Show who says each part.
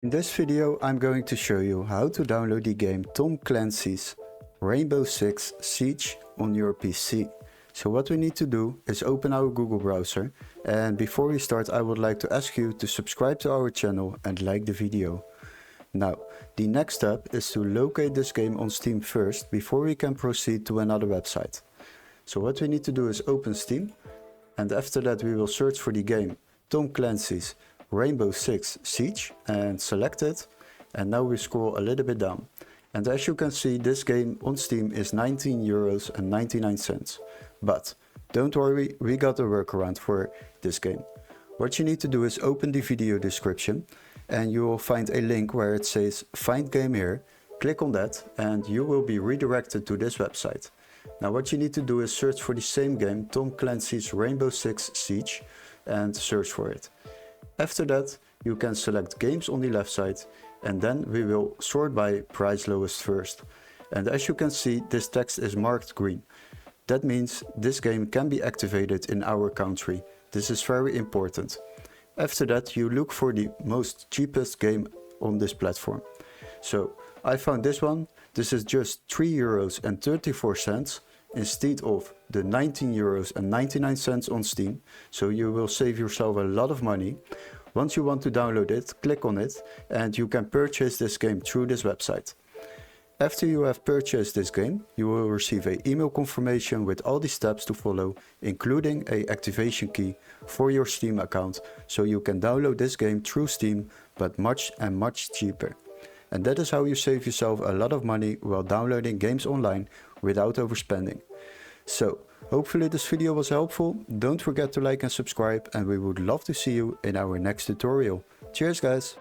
Speaker 1: In this video I'm going to show you how to download the game Tom Clancy's Rainbow Six Siege on your PC. So what we need to do is open our Google browser, and before we start I would like to ask you to subscribe to our channel and like the video. Now, the next step is to locate this game on Steam first before we can proceed to another website. So what we need to do is open Steam, and after that we will search for the game Tom Clancy's Rainbow Six Siege and select it, and now we scroll a little bit down, and as you can see this game on Steam is €19.99, but don't worry, we got a workaround for this game. What you need to do is open the video description and you will find a link where it says find game here. Click on that and you will be redirected to this website. Now what you need to do is search for the same game Tom Clancy's Rainbow Six Siege and search for it. After that, you can select games on the left side, and then we will sort by price lowest first. And as you can see, this text is marked green. That means this game can be activated in our country. This is very important. After that, you look for the most cheapest game on this platform. So I found this one. This is just €3.34 instead of the €19.99 on Steam, so you will save yourself a lot of money. Once you want to download it, click on it and you can purchase this game through this website. After you have purchased this game, you will receive an email confirmation with all the steps to follow, including an activation key for your Steam account, so you can download this game through Steam, but much cheaper. And that is how you save yourself a lot of money while downloading games online without overspending. So, hopefully this video was helpful. Don't forget to like and subscribe, and we would love to see you in our next tutorial. Cheers guys!